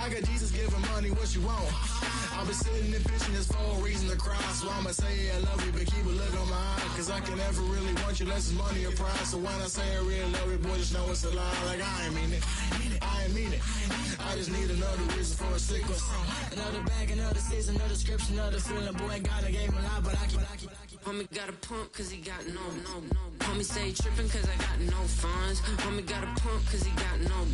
I got Jesus giving money, what you want? I've been sitting and fishing this for a reason to cry. So I'ma say I love you, but keep a look on my eye. Cause I can never really want you less than money or pride. So when I say I really love you, boy, just know it's a lie. Like I ain't mean it, I ain't mean it. I just need another reason for a sickle. Another bag, another season, another description, another feeling. Boy, God, I gave him a lot, but I keep. Homie got a pump cause he got no. Homie stay tripping cause I got no funds. Homie got a pump cause he got no.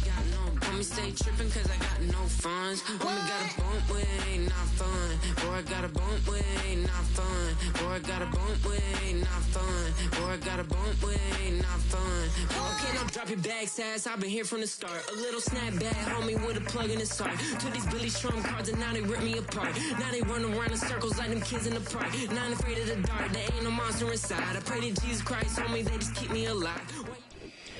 Homie stay tripping cause I got no funds. Homie got a bump with it ain't not fun. Boy, I got a bump with it ain't not fun. Boy, I got a bump with it ain't not fun. Boy, I got a bump with it ain't not fun. Okay, now drop your bag, sass. I've been here from the start. A little snapback, homie, with a plug in his heart. Took these Billy Trump cards and now they rip me apart. Now they run around in circles like them kids in the park. Not afraid of the dark. There ain't no monster inside. I pray to Jesus Christ, homie, they just keep me alive.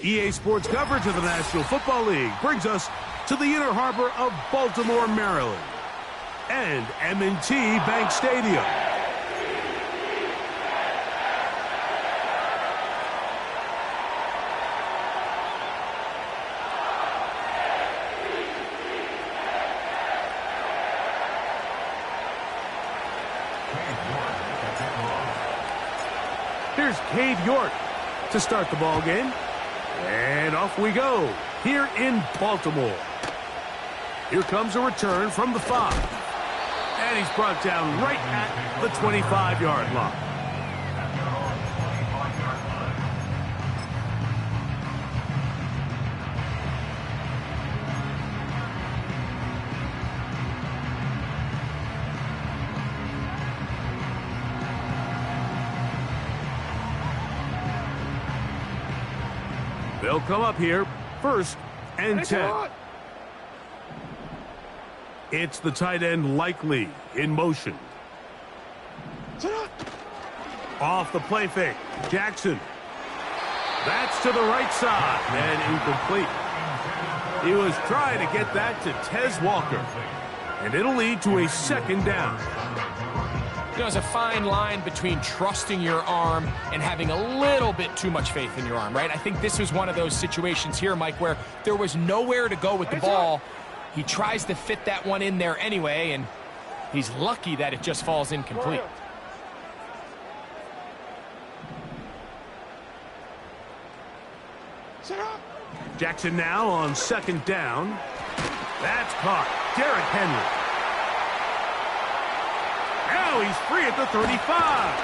EA Sports coverage of the National Football League brings us to the inner harbor of Baltimore, Maryland, and M&T Bank Stadium. Here's Cade York to start the ball game. And off we go here in Baltimore. Here comes a return from the 5. And he's brought down right at the 25-yard line. They'll come up here, 1st and 10. It's the tight end Likely in motion. Off the play fake, Jackson. That's to the right side and incomplete. He was trying to get that to Tez Walker. And it'll lead to a 2nd down. You know, there's a fine line between trusting your arm and having a little bit too much faith in your arm, right? I think this was one of those situations here, Mike, where there was nowhere to go with the ball. He tries to fit that one in there anyway, and he's lucky that it just falls incomplete. Jackson now on 2nd down. That's caught. Derrick Henry. Now he's free at the 35.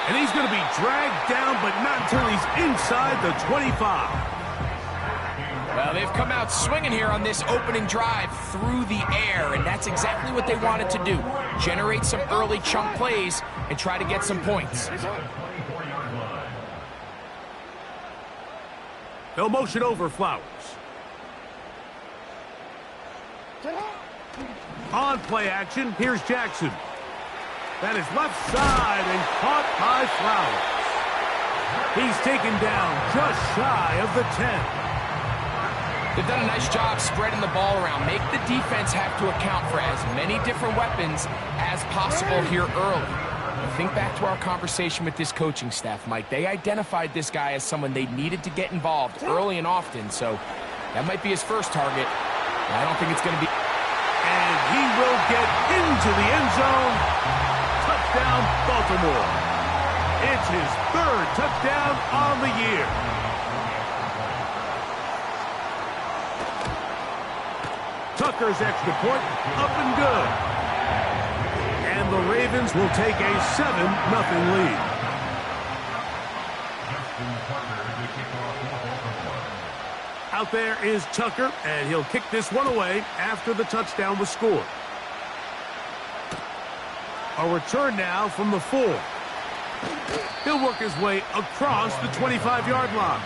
And he's going to be dragged down, but not until he's inside the 25. Well, they've come out swinging here on this opening drive through the air, and that's exactly what they wanted to do. Generate some early chunk plays and try to get some points. They'll motion over Flowers. On play action, here's Jackson. That is left side and caught by Flowers. He's taken down just shy of the 10. They've done a nice job spreading the ball around. Make the defense have to account for as many different weapons as possible here early. Think back to our conversation with this coaching staff, Mike. They identified this guy as someone they needed to get involved early and often, so that might be his first target. I don't think it's going to be... And he will get into the end zone. Touchdown, Baltimore. It's his 3rd touchdown on the year. Tucker's extra point up and good. And the Ravens will take a 7-0 lead. Out there is Tucker, and he'll kick this one away after the touchdown was scored. A return now from the 4. He'll work his way across the 25-yard line.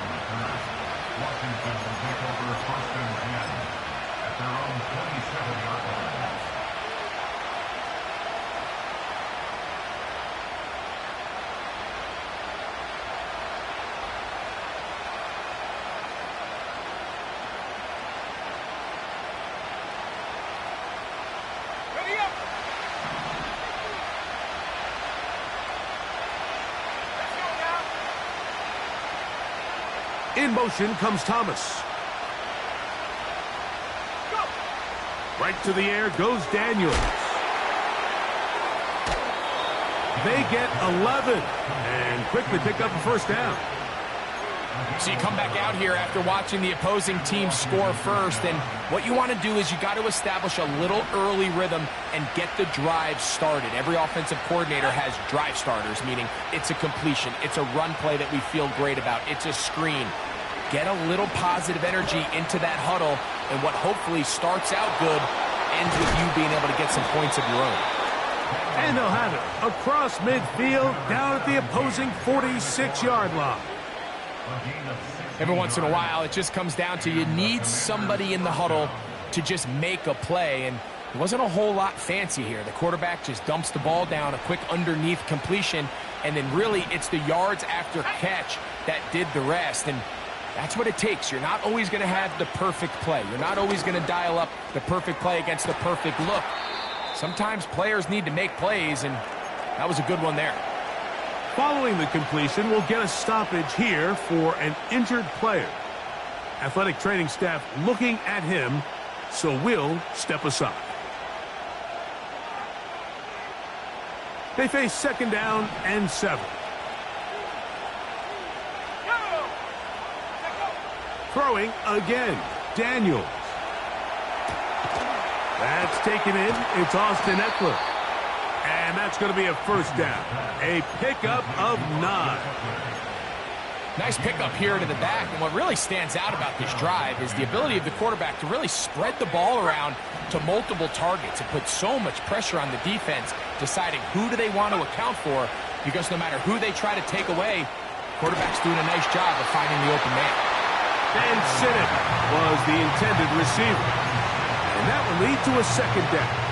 In motion comes Thomas. Right to the air goes Daniels. They get 11 and quickly pick up a first down. So you come back out here after watching the opposing team score first, and what you want to do is you got to establish a little early rhythm and get the drive started. Every offensive coordinator has drive starters, meaning it's a completion, it's a run play that we feel great about, it's a screen. Get a little positive energy into that huddle, and what hopefully starts out good ends with you being able to get some points of your own. And they'll have it across midfield down at the opposing 46-yard line. Every once in a while, it just comes down to you need somebody in the huddle to just make a play, and it wasn't a whole lot fancy here. The quarterback just dumps the ball down, a quick underneath completion, and then really it's the yards after catch that did the rest, and that's what it takes. You're not always going to have the perfect play. You're not always going to dial up the perfect play against the perfect look. Sometimes players need to make plays, and that was a good one there. Following the completion, we'll get a stoppage here for an injured player. Athletic training staff looking at him, so we'll step aside. They face second down and 7. Throwing again, Daniels. That's taken in. It's Austin Eckler. And that's going to be a first down. A pickup of 9. Nice pickup here to the back, and what really stands out about this drive is the ability of the quarterback to really spread the ball around to multiple targets. It puts so much pressure on the defense, deciding who do they want to account for, because no matter who they try to take away, quarterback's doing a nice job of finding the open man. And Sinnott was the intended receiver. And that will lead to a second down.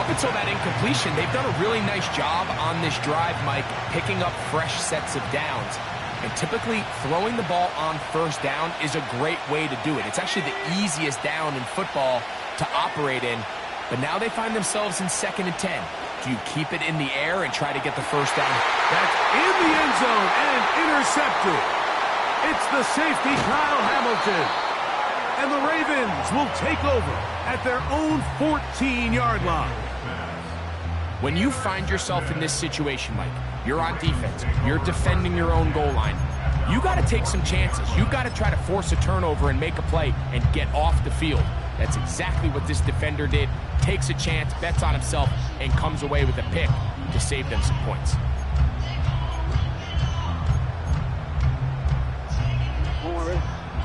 Up until that incompletion, they've done a really nice job on this drive, Mike, picking up fresh sets of downs. And typically, throwing the ball on first down is a great way to do it. It's actually the easiest down in football to operate in. But now they find themselves in 2nd and 10. Do you keep it in the air and try to get the first down? That's in the end zone and intercepted. It's the safety, Kyle Hamilton. And the Ravens will take over at their own 14-yard line. When you find yourself in this situation, Mike, you're on defense, you're defending your own goal line, you got to take some chances. You got to try to force a turnover and make a play and get off the field. That's exactly what this defender did. Takes a chance, bets on himself, and comes away with a pick to save them some points.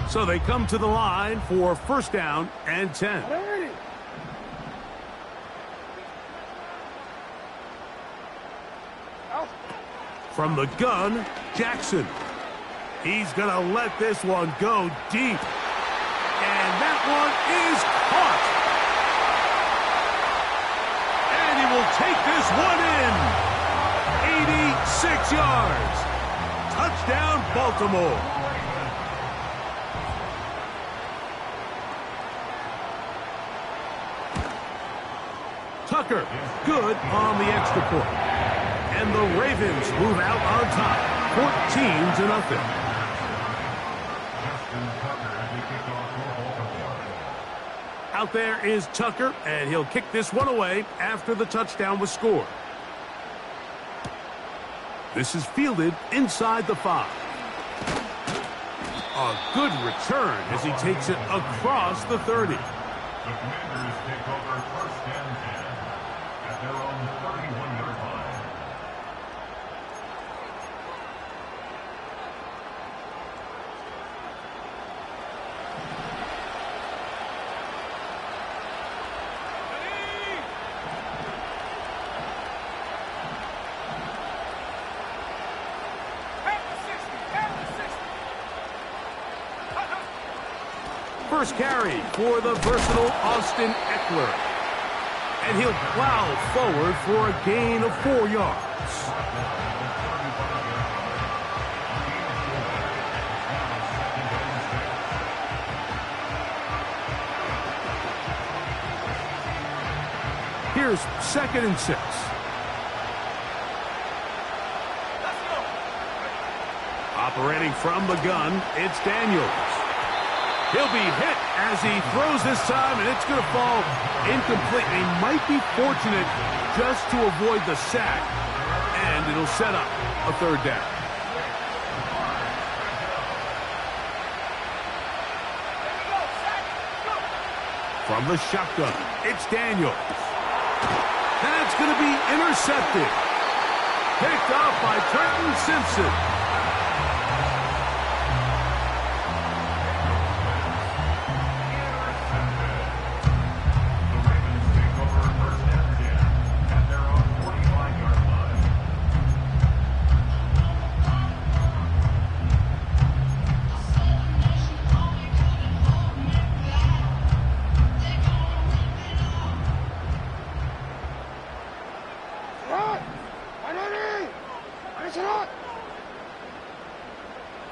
So they come to the line for first down and 10. From the gun, Jackson. He's going to let this one go deep. And that one is caught. And he will take this one in. 86 yards. Touchdown, Baltimore. Tucker, good on the extra point. And the Ravens move out on top, 14-0. Out there is Tucker, and he'll kick this one away after the touchdown was scored. This is fielded inside the 5. A good return as he takes it across the 30. The Commanders take over first and 10 at their own 31-yard line. First carry for the versatile Austin Eckler. And he'll plow forward for a gain of 4 yards. Here's 2nd and 6. Operating from the gun, it's Daniels. He'll be hit as he throws this time, and it's going to fall incomplete. He might be fortunate just to avoid the sack, and it'll set up a third down. From the shotgun, it's Daniels. That's going to be intercepted. Picked off by Trenton Simpson.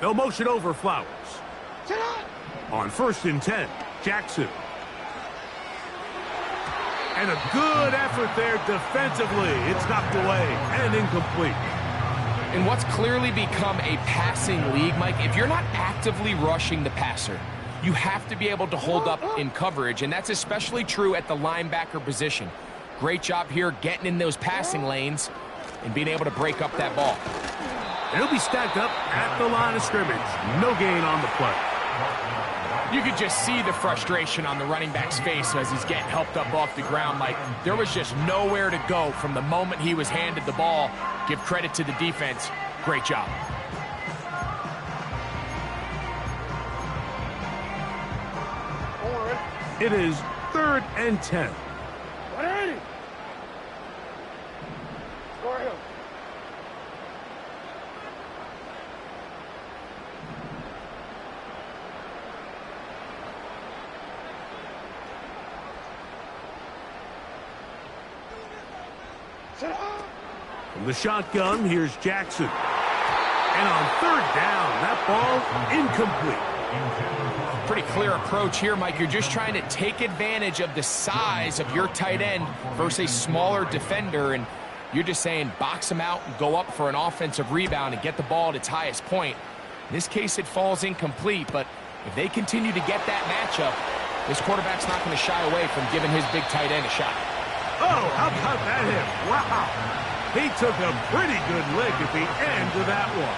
They'll motion over Flowers. On 1st and 10, Jackson. And a good effort there defensively. It's knocked away and incomplete. In what's clearly become a passing league, Mike, if you're not actively rushing the passer, you have to be able to hold up in coverage, and that's especially true at the linebacker position. Great job here getting in those passing lanes and being able to break up that ball. He'll be stacked up at the line of scrimmage. No gain on the play. You could just see the frustration on the running back's face as he's getting helped up off the ground. Like, there was just nowhere to go from the moment he was handed the ball. Give credit to the defense. Great job. It is 3rd and 10. From the shotgun, here's Jackson. And on 3rd down, that ball incomplete. Pretty clear approach here, Mike. You're just trying to take advantage of the size of your tight end versus a smaller defender, and you're just saying box him out and go up for an offensive rebound and get the ball at its highest point. In this case, it falls incomplete, but if they continue to get that matchup, this quarterback's not going to shy away from giving his big tight end a shot. Oh, how about that hit? Wow. He took a pretty good lick at the end of that one.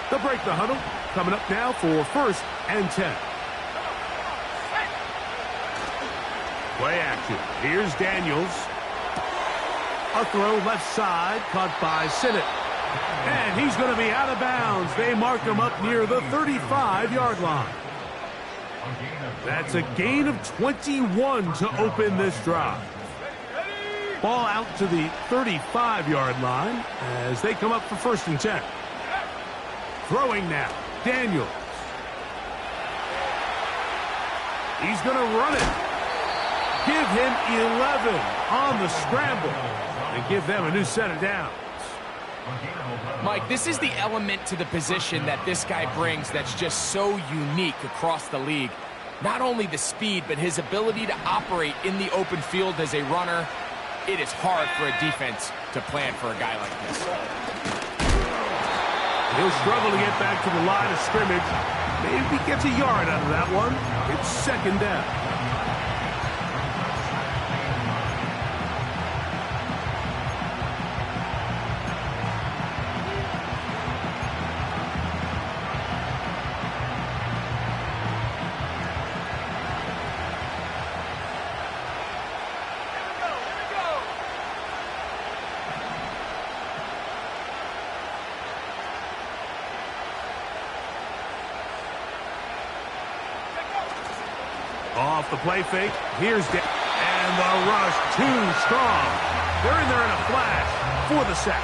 They'll break the huddle. Coming up now for 1st and 10. Play action. Here's Daniels. A throw left side, caught by Sinnott. And he's going to be out of bounds. They mark him up near the 35-yard line. That's a gain of 21 to open this drive. Ball out to the 35-yard line as they come up for 1st and 10. Throwing now, Daniels. He's going to run it. Give him 11 on the scramble and give them a new set of downs. Mike, this is the element to the position that this guy brings that's just so unique across the league. Not only the speed, but his ability to operate in the open field as a runner. It is hard for a defense to plan for a guy like this. He'll struggle to get back to the line of scrimmage. Maybe he gets a yard out of that one. It's 2nd down. Off the play fake, here's and the rush too strong. They're in there in a flash for the sack.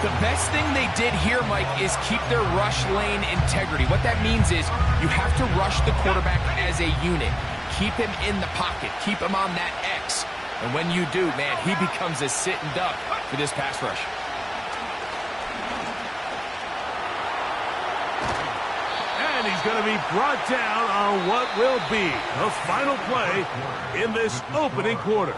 The best thing they did here, Mike, is keep their rush lane integrity. What that means is you have to rush the quarterback as a unit. Keep him in the pocket. Keep him on that X. And when you do, man, he becomes a sitting duck for this pass rush. And he's going to be brought down on what will be the final play in this opening quarter.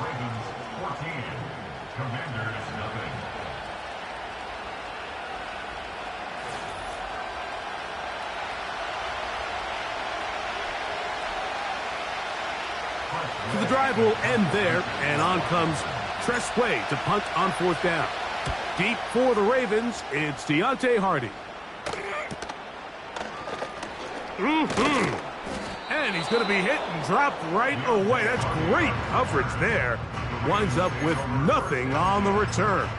So the drive will end there, and on comes Tresway to punt on 4th down. Deep for the Ravens, it's Deontay Hardy. And he's going to be hit and dropped right away. That's great coverage there. Winds up with nothing on the return.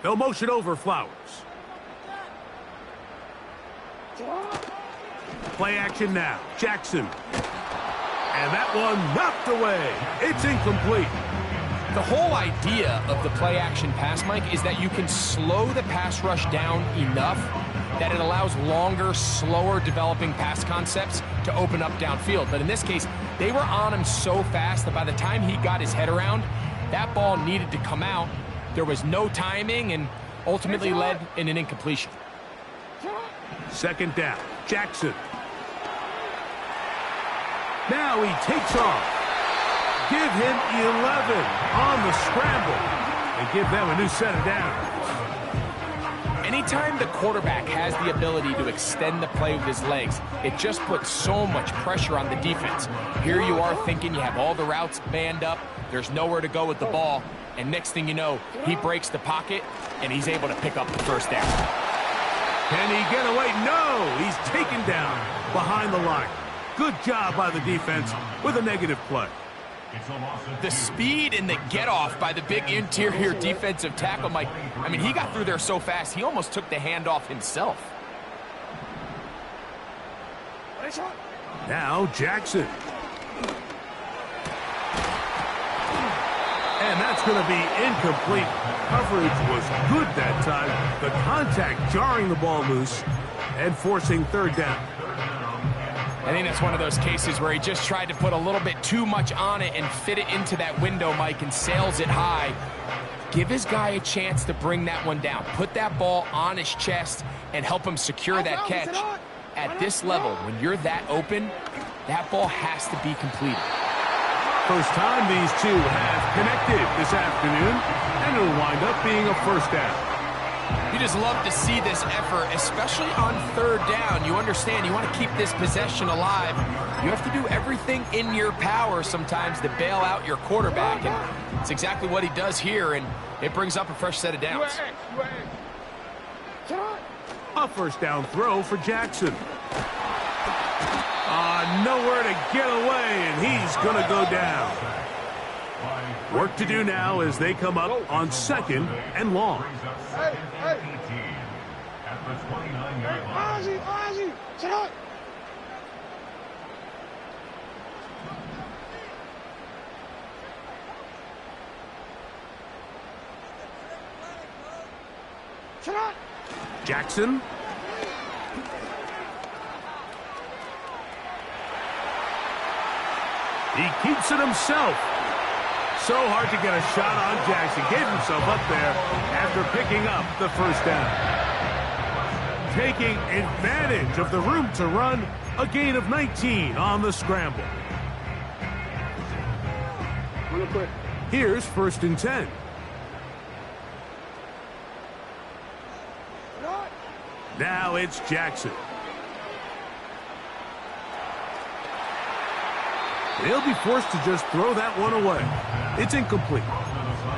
They'll motion over Flowers. Play action now. Jackson. And that one knocked away. It's incomplete. The whole idea of the play action pass, Mike, is that you can slow the pass rush down enough that it allows longer, slower developing pass concepts to open up downfield. But in this case, they were on him so fast that by the time he got his head around, that ball needed to come out. There was no timing and ultimately led in an incompletion. 2nd down. Jackson. Now he takes off. Give him 11 on the scramble and give them a new set of downs. Anytime the quarterback has the ability to extend the play with his legs, it just puts so much pressure on the defense. Here you are thinking you have all the routes banned up, there's nowhere to go with the ball, and next thing you know, he breaks the pocket, and he's able to pick up the 1st down. Can he get away? No! He's taken down behind the line. Good job by the defense with a negative play. The speed and the get-off by the big interior defensive tackle, Mike. I mean, he got through there so fast, he almost took the handoff himself. Now Jackson. And that's going to be incomplete. Coverage was good that time. The contact jarring the ball loose and forcing 3rd down. I think that's one of those cases where he just tried to put a little bit too much on it and fit it into that window, Mike, and sails it high. Give his guy a chance to bring that one down. Put that ball on his chest and help him secure that catch. At this level, when you're that open, that ball has to be completed. First time these two have connected this afternoon, and it'll wind up being a 1st down. You just love to see this effort, especially on 3rd down. You understand, you want to keep this possession alive. You have to do everything in your power sometimes to bail out your quarterback, and it's exactly what he does here, and it brings up a fresh set of downs. A 1st down throw for Jackson. Nowhere to get away, and he's going to go down. Work to do now as they come up on 2nd and long. Jackson. He keeps it himself. So hard to get a shot on Jackson. Gave himself up there after picking up the 1st down. Taking advantage of the room to run. A gain of 19 on the scramble. Here's 1st and 10. Now it's Jackson. They'll be forced to just throw that one away. It's incomplete.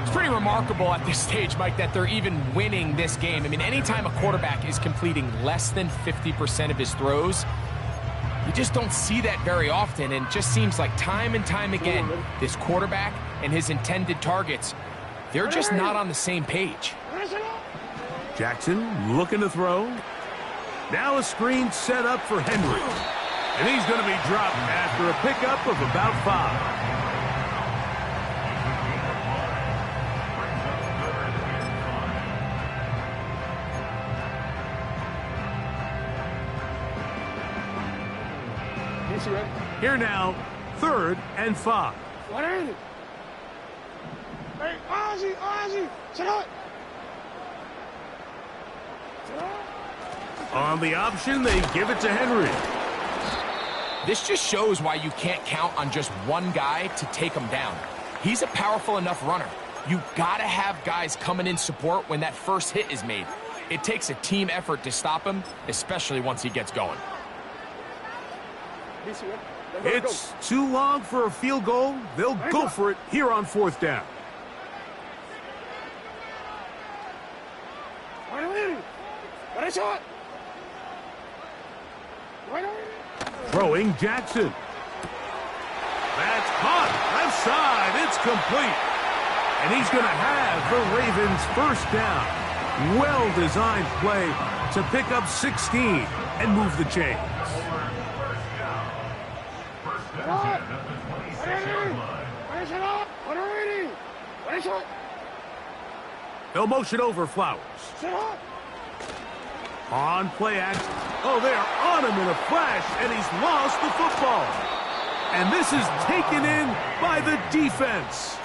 It's pretty remarkable at this stage, Mike, that they're even winning this game. I mean, anytime a quarterback is completing less than 50% of his throws, you just don't see that very often, and it just seems like time and time again, this quarterback and his intended targets, they're just not on the same page. Jackson looking to throw. Now a screen set up for Henry. And he's going to be dropped after a pickup of about 5. Here now, 3rd and 5. Hey, Ozzy, sit up. On the option, they give it to Henry. This just shows why you can't count on just one guy to take him down. He's a powerful enough runner. You gotta have guys coming in support when that first hit is made. It takes a team effort to stop him, especially once he gets going. It's too long for a field goal. They'll go for it here on 4th down. Throwing Jackson. That's caught. Left side. It's complete. And he's going to have the Ravens first down. Well-designed play to pick up 16 and move the chains. They'll motion over Flowers. On play action. Oh, they're on him in a flash, and he's lost the football. And this is taken in by the defense.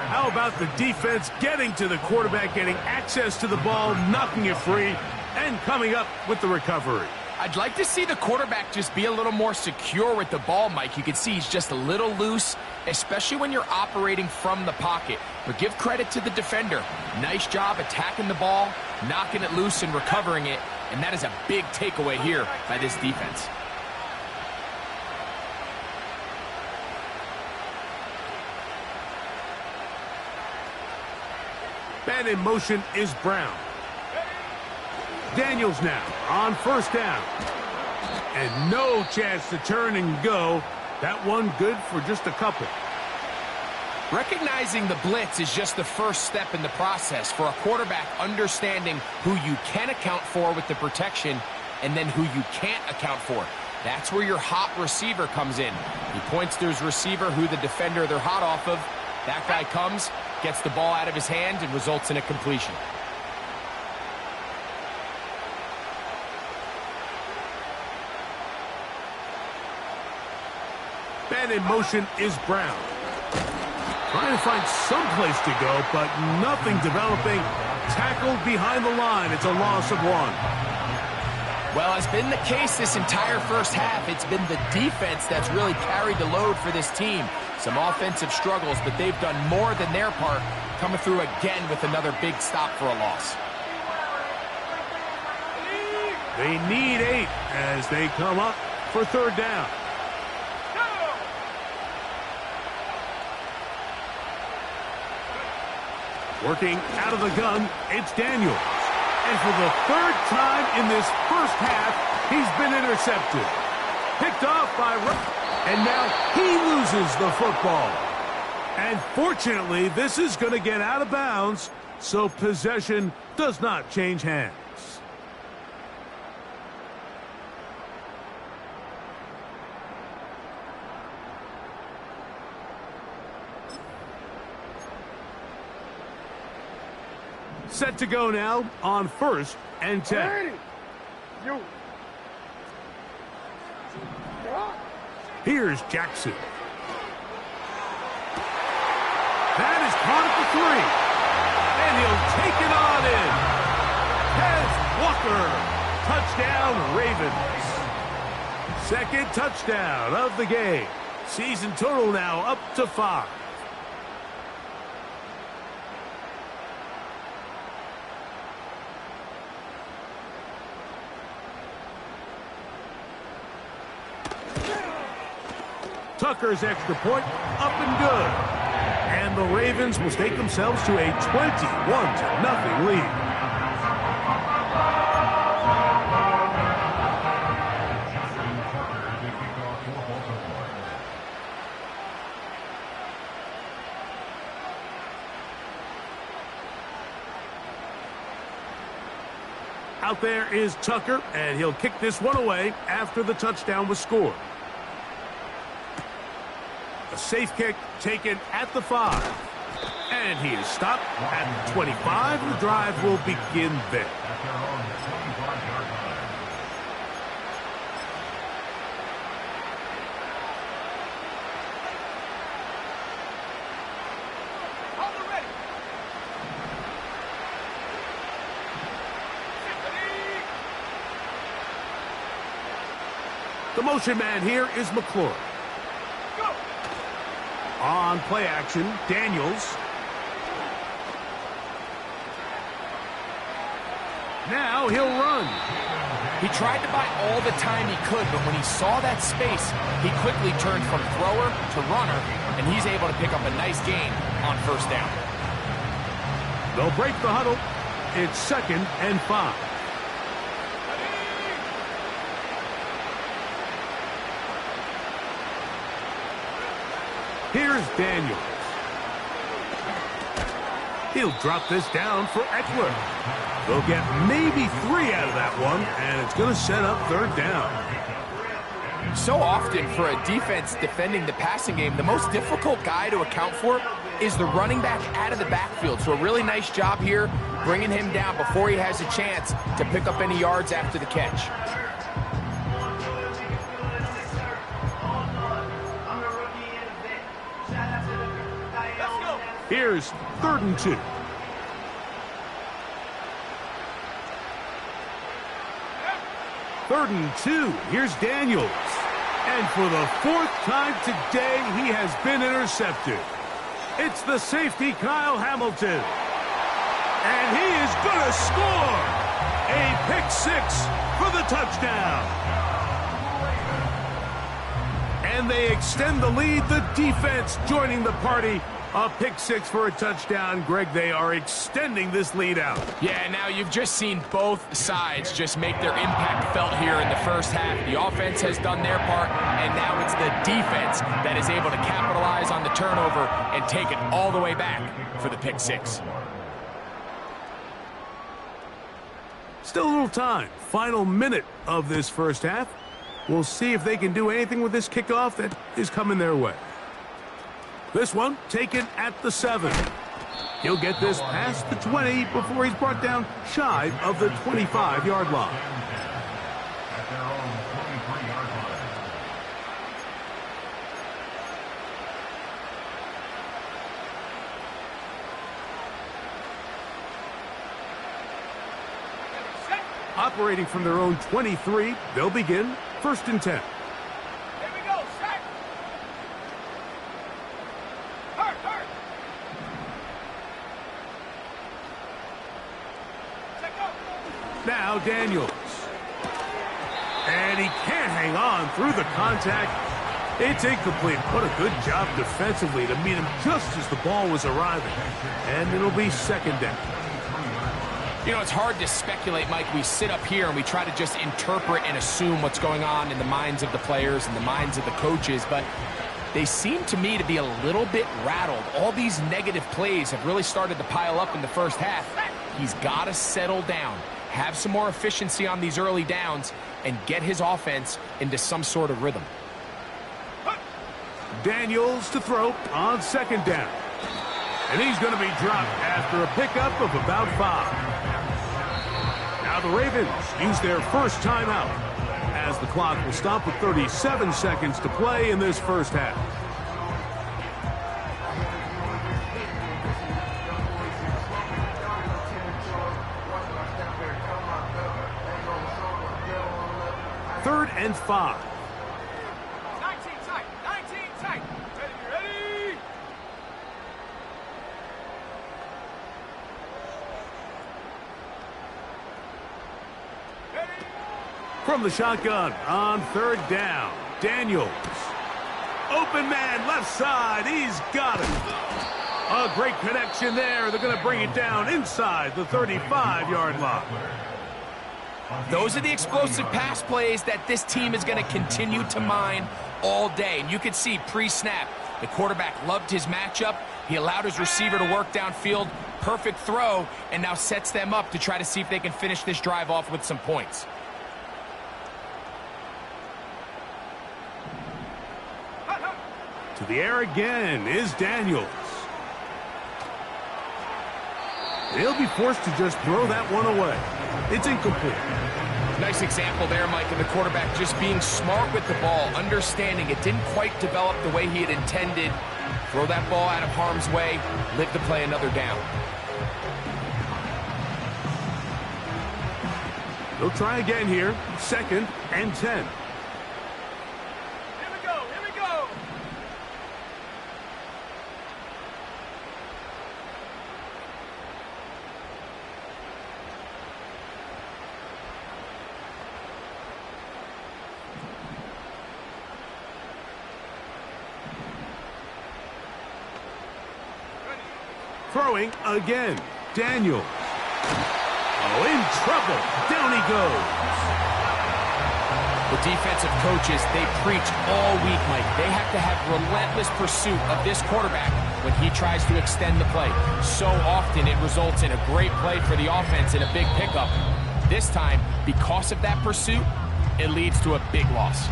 How about the defense getting to the quarterback, getting access to the ball, knocking it free, and coming up with the recovery? I'd like to see the quarterback just be a little more secure with the ball, Mike. You can see he's just a little loose, especially when you're operating from the pocket. But give credit to the defender. Nice job attacking the ball, knocking it loose and recovering it. And that is a big takeaway here by this defense. Man in motion is Brown. Daniels now on 1st down. And no chance to turn and go. That one good for just a couple. Recognizing the blitz is just the first step in the process for a quarterback understanding who you can account for with the protection and then who you can't account for. That's where your hot receiver comes in. He points to his receiver who the defender they're hot off of. That guy comes, gets the ball out of his hand, and results in a completion. Man in motion is Brown. Trying to find some place to go, but nothing developing. Tackled behind the line. It's a loss of 1. Well, as been the case this entire first half, it's been the defense that's really carried the load for this team. Some offensive struggles, but they've done more than their part, coming through again with another big stop for a loss. They need 8 as they come up for 3rd down. Working out of the gun, it's Daniels. And for the 3rd time in this first half, he's been intercepted. Picked off by and now he loses the football. And fortunately, this is going to get out of bounds, so possession does not change hands. Set to go now on 1st and 10. Here's Jackson. That is caught at the 3. And he'll take it on in. Kez Walker. Touchdown, Ravens. 2nd touchdown of the game. Season total now up to 5. Tucker's extra point up and good. And the Ravens will stake themselves to a 21-0 lead. Out there is Tucker, and he'll kick this one away after the touchdown was scored. A safe kick taken at the 5. And he is stopped at the 25. The drive will begin there. The motion man here is McClure. On play action, Daniels. Now he'll run. He tried to buy all the time he could, but when he saw that space, he quickly turned from thrower to runner, and he's able to pick up a nice gain on first down. They'll break the huddle. It's 2nd and 5. Here's Daniels. He'll drop this down for Eckler. They'll get maybe 3 out of that one, and it's going to set up 3rd down. So often for a defense defending the passing game, the most difficult guy to account for is the running back out of the backfield. So a really nice job here bringing him down before he has a chance to pick up any yards after the catch. Here's 3rd and 2. Third and 2. Here's Daniels. And for the 4th time today, he has been intercepted. It's the safety, Kyle Hamilton. And he is going to score. A pick 6 for the touchdown. And they extend the lead. The defense joining the party. A pick 6 for a touchdown. Greg, they are extending this lead out. Yeah, now you've just seen both sides just make their impact felt here in the first half. The offense has done their part, and now it's the defense that is able to capitalize on the turnover and take it all the way back for the pick 6. Still a little time. Final minute of this first half. We'll see if they can do anything with this kickoff that is coming their way. This one taken at the 7. He'll get this past the 20 before he's brought down shy of the 25-yard line. At their own 23-yard line. Operating from their own 23, they'll begin 1st and 10. Now Daniels. And he can't hang on through the contact. It's incomplete. What a good job defensively to meet him just as the ball was arriving. And it'll be 2nd down. You know, it's hard to speculate, Mike. We sit up here and we try to just interpret and assume what's going on in the minds of the players and the minds of the coaches, but they seem to me to be a little bit rattled. All these negative plays have really started to pile up in the first half. He's got to settle down, have some more efficiency on these early downs, and get his offense into some sort of rhythm. Daniels to throw on 2nd down. And he's going to be dropped after a pickup of about 5. Now the Ravens use their first timeout as the clock will stop with 37 seconds to play in this first half. Third and 5. 19 tight, 19 tight. Ready? From the shotgun on 3rd down, Daniels. Open man, left side, he's got it. A great connection there. They're going to bring it down inside the 35-yard line. Those are the explosive pass plays that this team is going to continue to mine all day. And you can see pre-snap, the quarterback loved his matchup. He allowed his receiver to work downfield. Perfect throw, and now sets them up to try to see if they can finish this drive off with some points. To the air again is Daniels. They'll be forced to just throw that one away. It's incomplete. Nice example there, Mike, of the quarterback just being smart with the ball, understanding it didn't quite develop the way he had intended. Throw that ball out of harm's way, live to play another down. They'll try again here, 2nd and 10. Throwing again. Daniels. Oh, in trouble. Down he goes. The defensive coaches, they preach all week, Mike. They have to have relentless pursuit of this quarterback when he tries to extend the play. So often it results in a great play for the offense and a big pickup. This time, because of that pursuit, it leads to a big loss.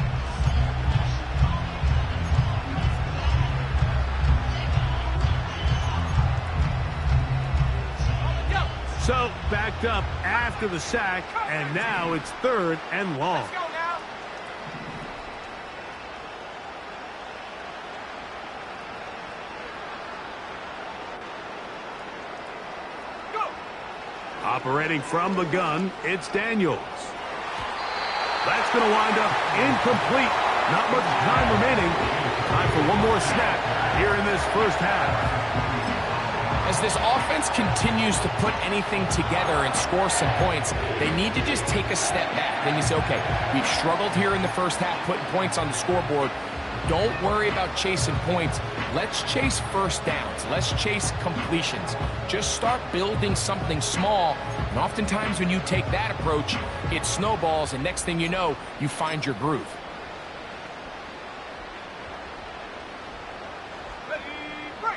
So, backed up after the sack, and now it's 3rd and long. Operating from the gun, it's Daniels. That's going to wind up incomplete. Not much time remaining. Time for one more snap here in this first half. As this offense continues to put anything together and score some points, they need to just take a step back. Then you say, okay, we've struggled here in the first half putting points on the scoreboard. Don't worry about chasing points. Let's chase first downs. Let's chase completions. Just start building something small. And oftentimes when you take that approach, it snowballs, and next thing you know, you find your groove.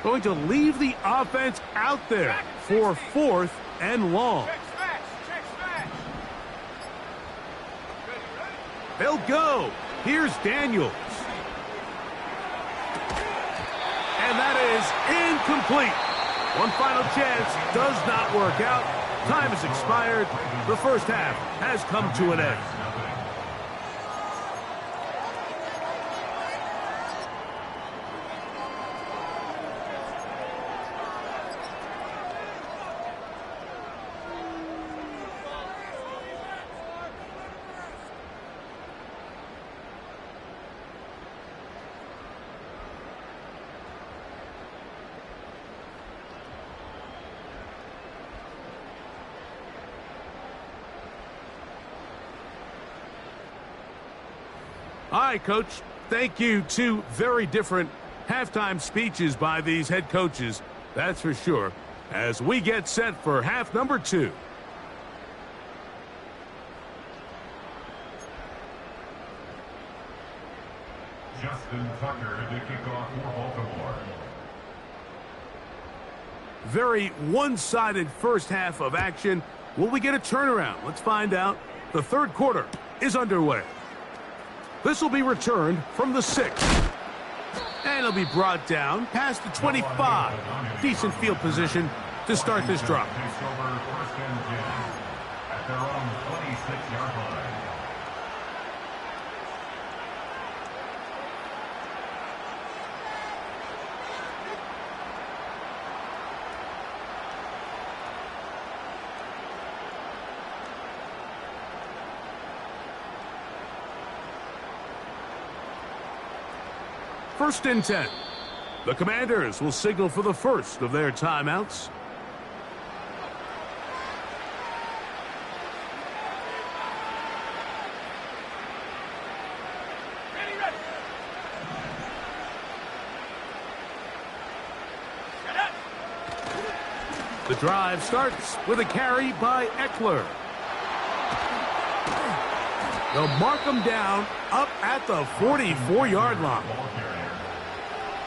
Going to leave the offense out there for 4th and long. They'll go. Here's Daniels. And that is incomplete. One final chance does not work out. Time has expired. The first half has come to an end. All right, Coach. Thank you. 2 very different halftime speeches by these head coaches, that's for sure, as we get set for half number 2. Justin Tucker to kick off for Baltimore. Very one-sided first half of action. Will we get a turnaround? Let's find out. The third quarter is underway. This will be returned from the 6. And it'll be brought down past the 25. Decent field position to start this drive. Takes over 1st and 10 at their own 26-yard line. First and 10. The Commanders will signal for the first of their timeouts. The drive starts with a carry by Eckler. They'll mark him down up at the 44-yard line.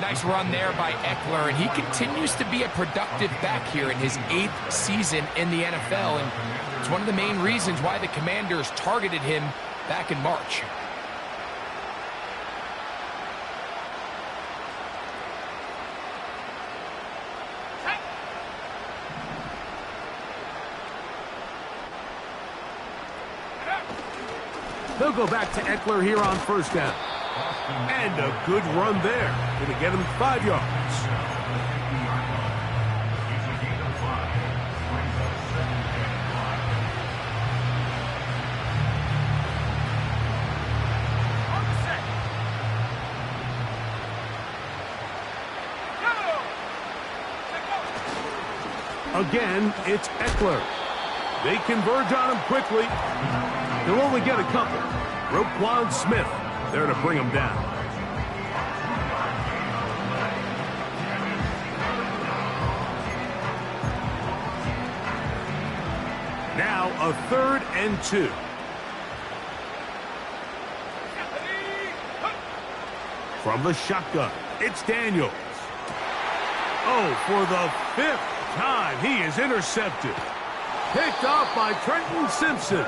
Nice run there by Eckler, and he continues to be a productive back here in his 8th season in the NFL, and it's one of the main reasons why the Commanders targeted him back in March. They'll go back to Eckler here on first down. And a good run there. Going to get him 5 yards. Again, it's Eckler. They converge on him quickly. They'll only get a couple. Roquan Smith there to bring him down. Now a 3rd and 2. From the shotgun, it's Daniels. Oh, for the 5th time, he is intercepted. Picked off by Trenton Simpson.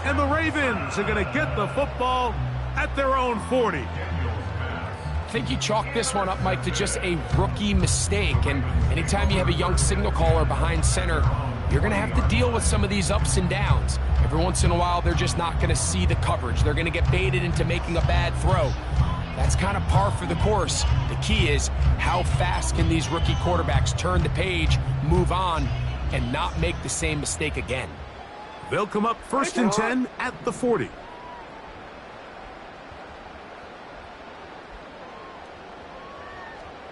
And the Ravens are going to get the football at their own 40. I think you chalk this one up, Mike, to just a rookie mistake. And anytime you have a young signal caller behind center, you're going to have to deal with some of these ups and downs. Every once in a while, they're just not going to see the coverage. They're going to get baited into making a bad throw. That's kind of par for the course. The key is, how fast can these rookie quarterbacks turn the page, move on, and not make the same mistake again? They'll come up 1st and 10 at the 40.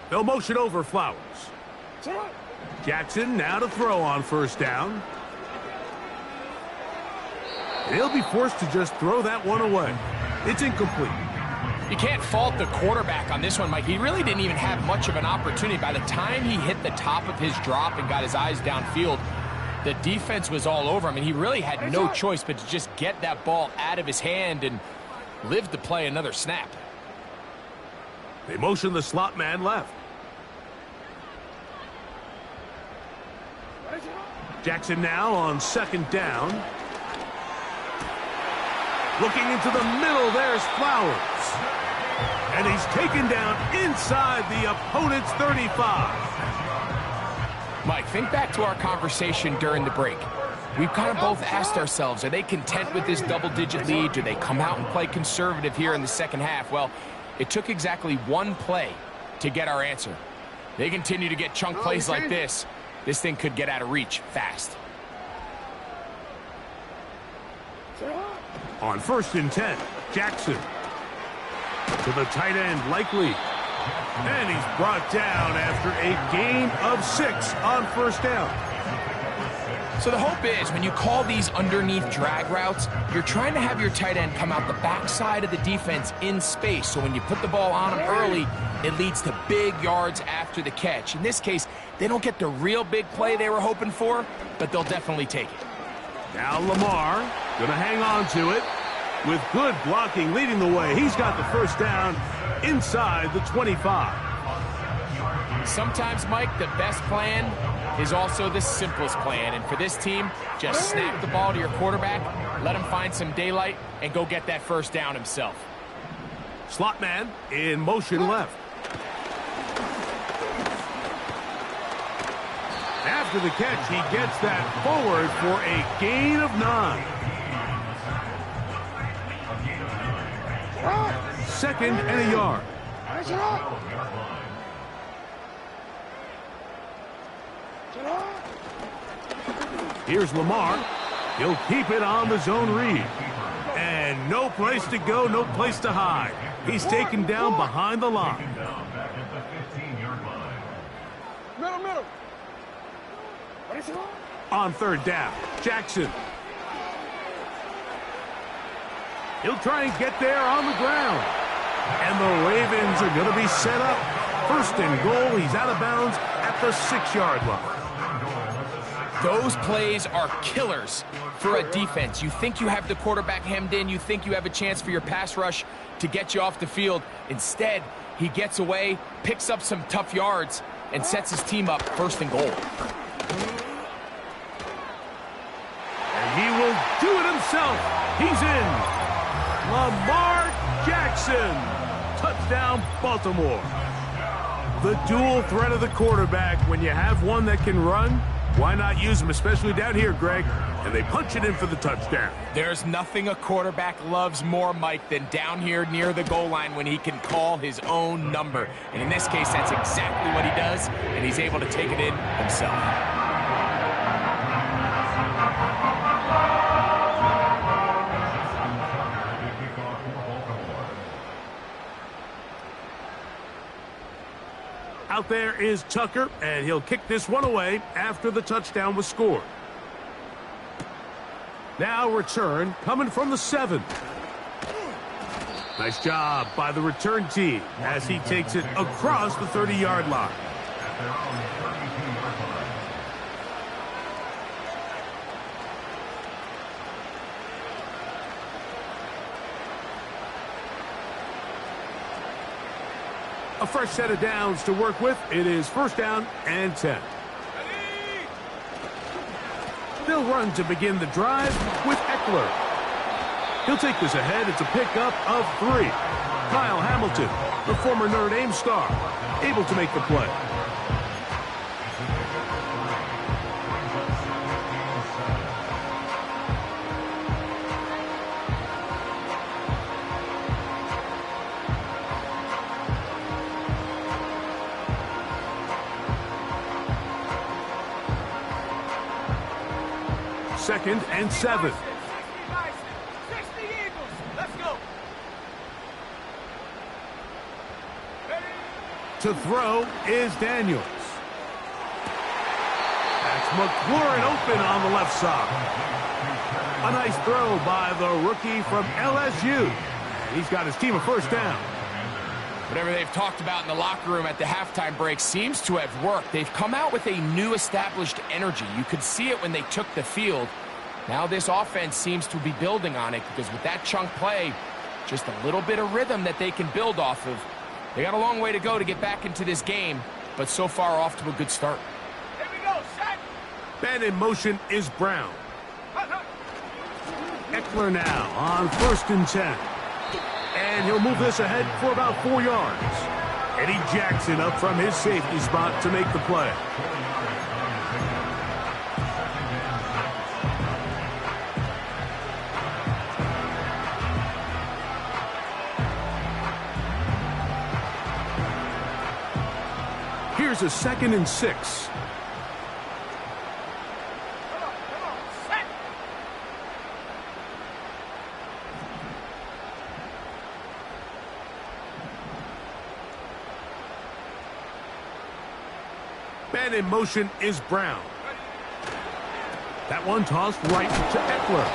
They'll motion over Flowers. Jackson now to throw on 1st down. And he'll be forced to just throw that one away. It's incomplete. You can't fault the quarterback on this one, Mike. He really didn't even have much of an opportunity. By the time he hit the top of his drop and got his eyes downfield, the defense was all over him, and he really had no choice but to just get that ball out of his hand and live to play another snap. They motion the slot man left. Jackson now on 2nd down. Looking into the middle, there's Flowers. And he's taken down inside the opponent's 35. Mike, think back to our conversation during the break. We've kind of both asked ourselves, are they content with this double-digit lead? Do they come out and play conservative here in the second half? Well, it took exactly one play to get our answer. They continue to get chunk plays like this. This thing could get out of reach fast. On 1st and 10, Jackson. To the tight end, Likely. And he's brought down after a gain of 6 on 1st down. So the hope is, when you call these underneath drag routes, you're trying to have your tight end come out the backside of the defense in space. So when you put the ball on him early, it leads to big yards after the catch. In this case, they don't get the real big play they were hoping for, but they'll definitely take it. Now Lamar going to hang on to it. With good blocking leading the way, he's got the 1st down inside the 25. Sometimes, Mike, the best plan is also the simplest plan. And for this team, just snap the ball to your quarterback, let him find some daylight, and go get that 1st down himself. Slot man in motion left. After the catch, he gets that forward for a gain of 9. 2nd and a yard. Here's Lamar. He'll keep it on the zone read. And no place to go, no place to hide. He's taken down behind the line. Middle. On 3rd down, Jackson. He'll try and get there on the ground. And the Ravens are going to be set up. 1st and goal. He's out of bounds at the 6-yard line. Those plays are killers for a defense. You think you have the quarterback hemmed in. You think you have a chance for your pass rush to get you off the field. Instead, he gets away, picks up some tough yards, and sets his team up 1st and goal. And he will do it himself. He's in. Lamar Jackson. Touchdown, Baltimore. The dual threat of the quarterback. When you have one that can run, why not use him, especially down here, Greg? And they punch it in for the touchdown. There's nothing a quarterback loves more, Mike, than down here near the goal line when he can call his own number. And in this case, that's exactly what he does, and he's able to take it in himself. Out there is Tucker, and he'll kick this one away after the touchdown was scored. Now return coming from the 7. Nice job by the return team as he takes it across the 30-yard line. fresh set of downs to work with. It is 1st down and 10. They'll run to begin the drive with Eckler. He'll take this ahead. It's a pickup of 3. Kyle Hamilton, the former Notre Dame star, able to make the play. Second and 7. To throw is Daniels. That's McLaurin open on the left side. A nice throw by the rookie from LSU. He's got his team a 1st down. Whatever they've talked about in the locker room at the halftime break seems to have worked. They've come out with a new established energy. You could see it when they took the field. Now this offense seems to be building on it because with that chunk play, just a little bit of rhythm that they can build off of. They got a long way to go to get back into this game, but so far off to a good start. Here we go, set. Man in motion is Brown. Eckler now on 1st and 10. And he'll move this ahead for about 4 yards. Eddie Jackson up from his safety spot to make the play. Here's a 2nd and 6. Man in motion is Brown. That one tossed right to Eckler.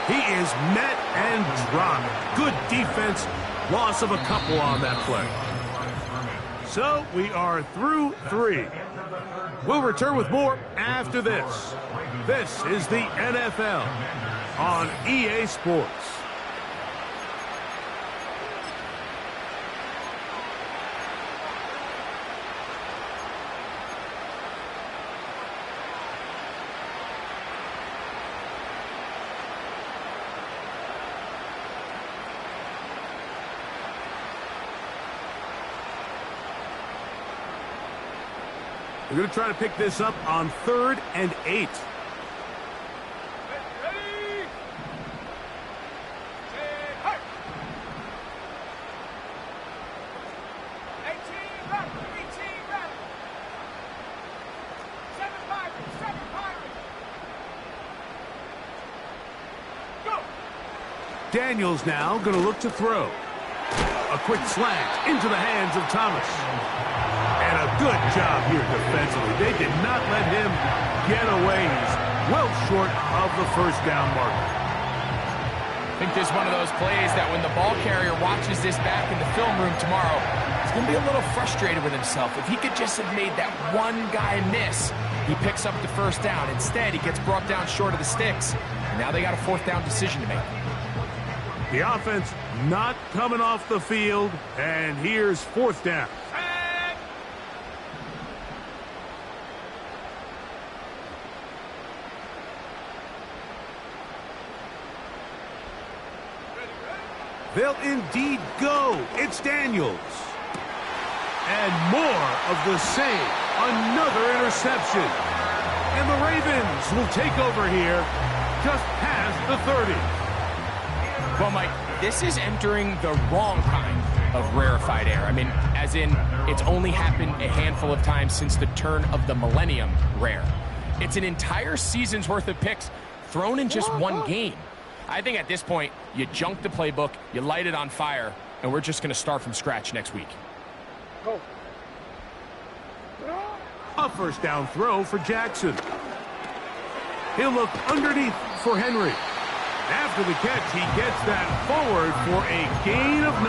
He is met and dropped. Good defense. Loss of a couple on that play. So we are through 3. We'll return with more after this. This is the NFL on EA Sports. We're going to try to pick this up on 3rd and 8. Ready? Hey! 18 left, 18 left. 7 Pirates, 7 Pirates. Go! Daniels now going to look to throw. A quick slant into the hands of Thomas. And a good job here defensively. They did not let him get away. He's well short of the 1st down marker. I think this is one of those plays that when the ball carrier watches this back in the film room tomorrow, he's going to be a little frustrated with himself. If he could just have made that one guy miss, he picks up the 1st down. Instead, he gets brought down short of the sticks. And now they got a 4th down decision to make. The offense not coming off the field, and here's 4th down. They'll indeed go. It's Daniels. And more of the same. Another interception. And the Ravens will take over here just past the 30. Well, Mike, this is entering the wrong kind of rarefied air. I mean, as in, it's only happened a handful of times since the turn of the millennium rare. It's an entire season's worth of picks thrown in just one game. I think at this point, you junk the playbook, you light it on fire, and we're just going to start from scratch next week. Go. A 1st down throw for Jackson. He'll look underneath for Henry. After the catch, he gets that forward for a gain of 9.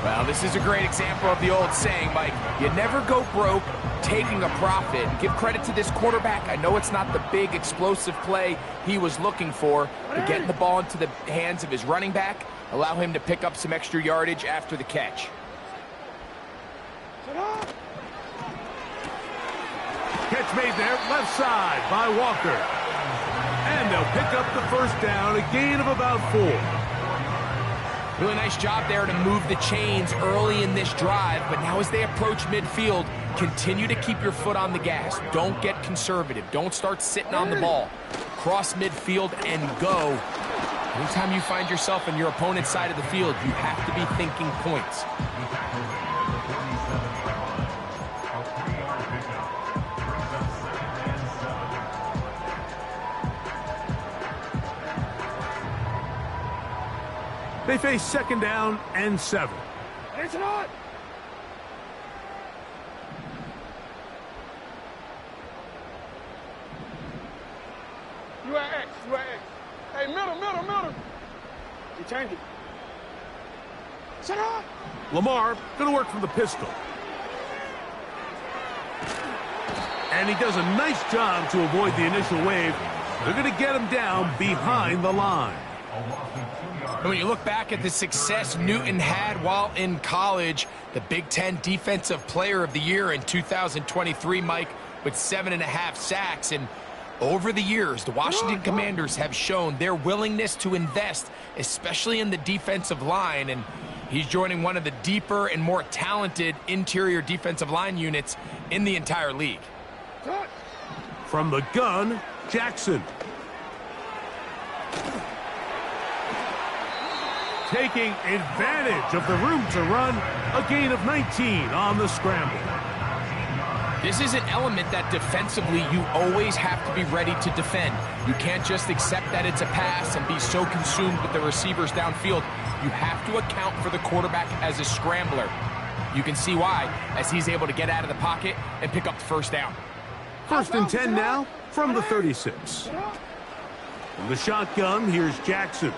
Well, this is a great example of the old saying, Mike, you never go broke taking a profit. Give credit to this quarterback. I know it's not the big explosive play he was looking for, but getting the ball into the hands of his running back, allow him to pick up some extra yardage after the catch. Catch made there, left side by Walker. And they'll pick up the first down, a gain of about 4. Really nice job there to move the chains early in this drive, but now as they approach midfield, continue to keep your foot on the gas. Don't get conservative. Don't start sitting on the ball. Cross midfield and go. Anytime you find yourself on your opponent's side of the field, you have to be thinking points. They face 2nd down and 7. It's not. You at X. You at X. Hey, middle. You change it. Sit up. Lamar going to work from the pistol. And he does a nice job to avoid the initial wave. They're going to get him down behind the line. And when you look back at the success Newton had while in college, the Big Ten Defensive Player of the Year in 2023, Mike, with 7.5 sacks. And over the years, the Washington Commanders have shown their willingness to invest, especially in the defensive line. And he's joining one of the deeper and more talented interior defensive line units in the entire league. From the gun, Jackson. Taking advantage of the room to run, a gain of 19 on the scramble. This is an element that defensively you always have to be ready to defend. You can't just accept that it's a pass and be so consumed with the receivers downfield. You have to account for the quarterback as a scrambler. You can see why, as he's able to get out of the pocket and pick up the first down. 1st and 10 now from the 36. From the shotgun, here's Jackson.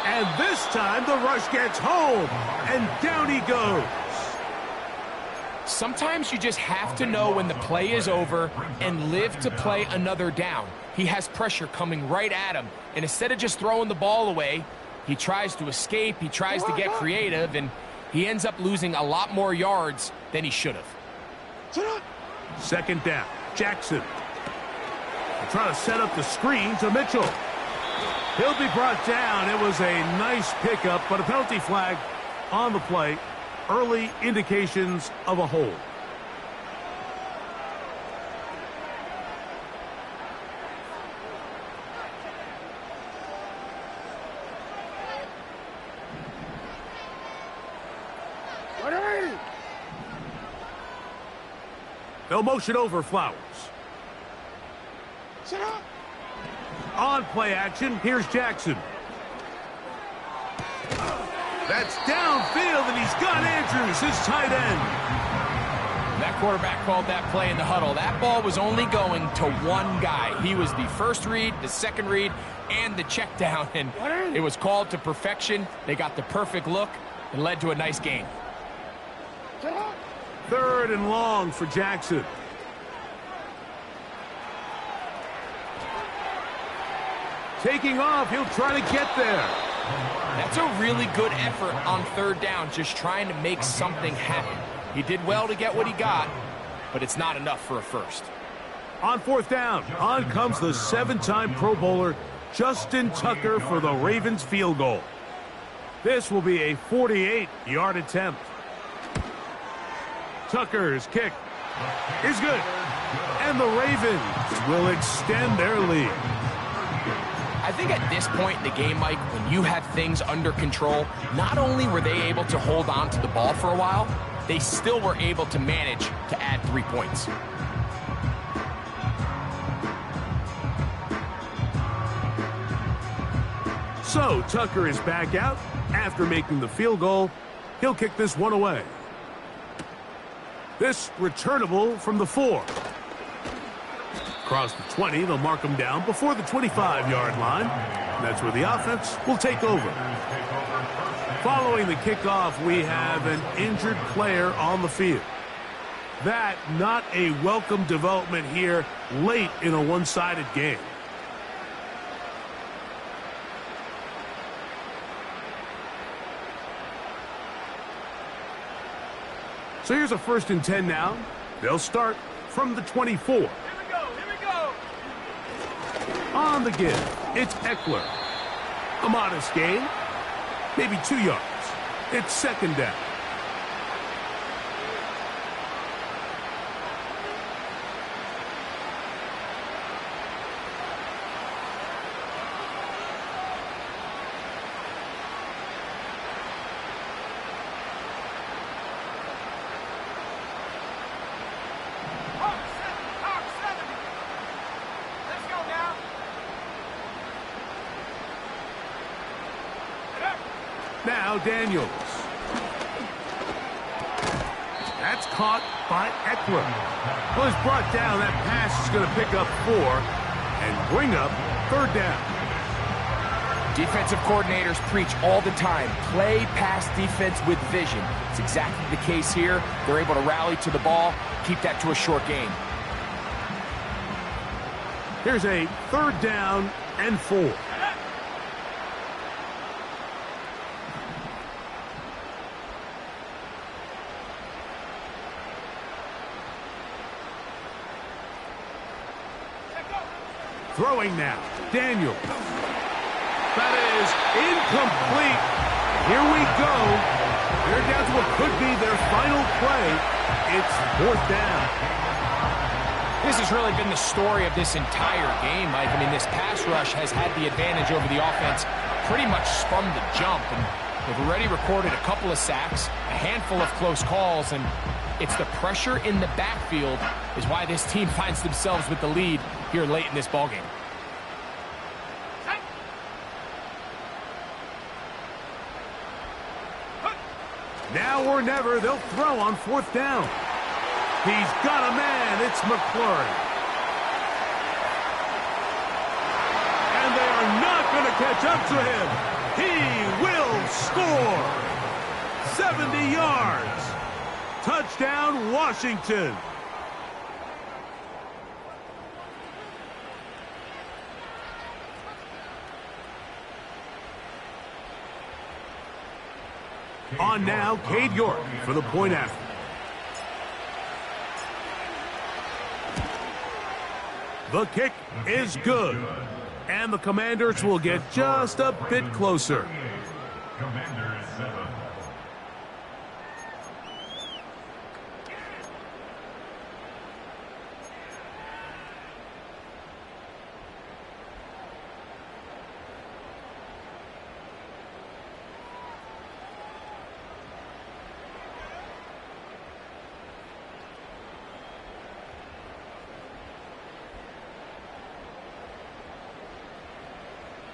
And this time the rush gets home, and down he goes. Sometimes you just have to know when the play is over and live to play another down. He has pressure coming right at him, and instead of just throwing the ball away, he tries to escape, he tries to get creative, and he ends up losing a lot more yards than he should have. 2nd down, Jackson. They're trying to set up the screen to Mitchell. He'll be brought down. It was a nice pickup, but a penalty flag on the play. Early indications of a hold. They'll motion over Flowers. Sit up. On play action, here's Jackson. That's downfield, and he's got Andrews, his tight end. That quarterback called that play in the huddle. That ball was only going to one guy. He was the first read, the second read, and the check down, and it was called to perfection. They got the perfect look and led to a nice gain. 3rd and long for Jackson. Taking off, he'll try to get there. That's a really good effort on 3rd down, just trying to make something happen. He did well to get what he got, but it's not enough for a first. On 4th down, on comes the 7-time Pro Bowler, Justin Tucker, for the Ravens field goal. This will be a 48-yard attempt. Tucker's kick is good, and the Ravens will extend their lead. I think at this point in the game, Mike, when you have things under control, not only were they able to hold on to the ball for a while, they still were able to manage to add 3 points. So Tucker is back out after making the field goal. He'll kick this one away. This returnable from the 4. Across the 20, they'll mark him down before the 25-yard line. And that's where the offense will take over. Following the kickoff, we have an injured player on the field. That not a welcome development here late in a one-sided game. So here's a 1st and 10 now. They'll start from the 24. Here we go. On the give, it's Eckler. A modest gain, maybe 2 yards. It's 2nd down. Let's go now. Now Daniels. That's caught by Eckler. Well, it's brought down. That pass is going to pick up 4 and bring up 3rd down. Defensive coordinators preach all the time, play pass defense with vision. It's exactly the case here. They're able to rally to the ball, keep that to a short gain. Here's a 3rd down and 4. Throwing now, Daniels. That is incomplete. Here we go. They're down to what could be their final play. It's 4th down. This has really been the story of this entire game, Mike. I mean, this pass rush has had the advantage over the offense pretty much from the jump. And they've already recorded a couple of sacks, a handful of close calls, and it's the pressure in the backfield is why this team finds themselves with the lead here late in this ballgame. Now or never, they'll throw on 4th down. He's got a man. It's McLaurin. And they are not going to catch up to him. He will score. 70 yards. Touchdown, Washington. On now, Cade York for the point after. The kick is good. And the Commanders will get just a bit closer. Commanders 7.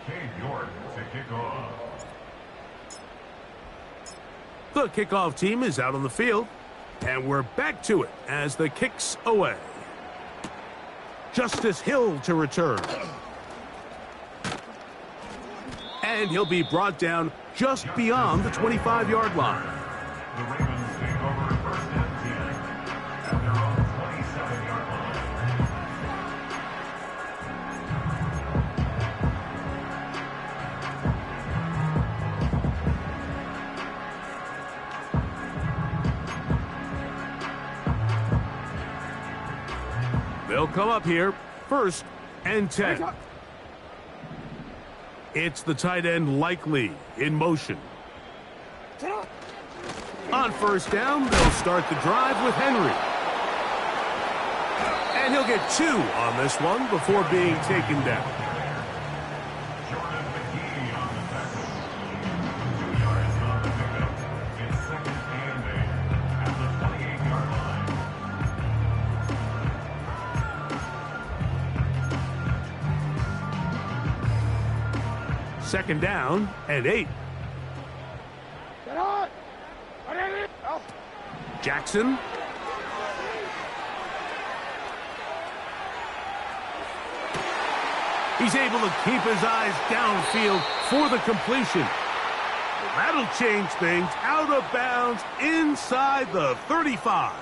Cade York to kick off. The kickoff team is out on the field, and we're back to it as the kick's away. Justice Hill to return. And he'll be brought down just beyond the 25-yard line. The Ravens take over 1st and 10 at their own 27-yard line. They'll come up here, 1st and 10. It's the tight end Likely in motion. On 1st down, they'll start the drive with Henry. And he'll get 2 on this one before being taken down. Jordan McGee on the tackle. 2 yards on the pickup. It's 2nd and 8 at the 28-yard line. 2nd down and 8. Get on. Jackson. He's able to keep his eyes downfield for the completion. That'll change things. Out of bounds inside the 35.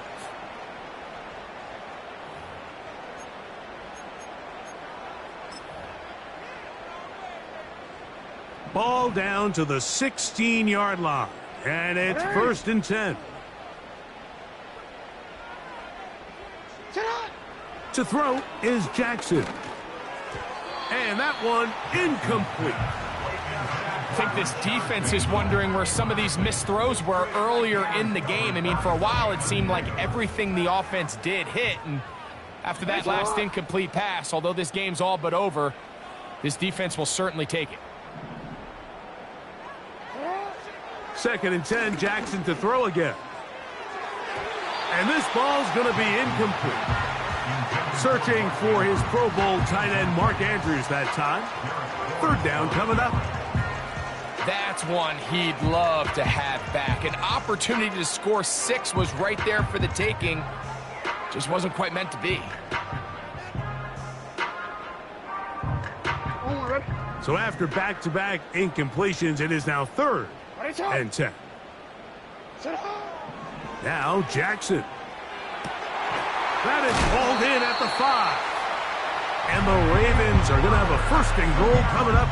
Ball down to the 16-yard line. And it's 1st and 10. To throw is Jackson. And that one incomplete. I think this defense is wondering where some of these missed throws were earlier in the game. I mean, for a while it seemed like everything the offense did hit, and after that last incomplete pass, although this game's all but over, this defense will certainly take it. 2nd and 10, Jackson to throw again. And this ball's going to be incomplete. Searching for his Pro Bowl tight end Mark Andrews that time. 3rd down coming up. That's one he'd love to have back. An opportunity to score 6 was right there for the taking. Just wasn't quite meant to be. So after back-to-back incompletions, it is now 3rd and 10. Now Jackson. That is hauled in at the 5. And the Ravens are going to have a 1st and goal coming up.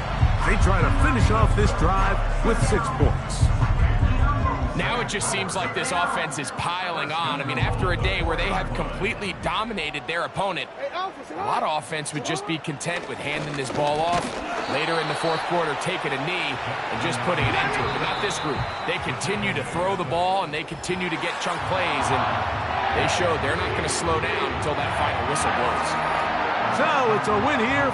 They try to finish off this drive with 6 points. Now it just seems like this offense is piling on. I mean, after a day where they have completely dominated their opponent, a lot of offense would just be content with handing this ball off. Later in the 4th quarter, taking a knee and just putting it into it. But not this group. They continue to throw the ball, and they continue to get chunk plays, and they showed they're not going to slow down until that final whistle blows. So it's a win here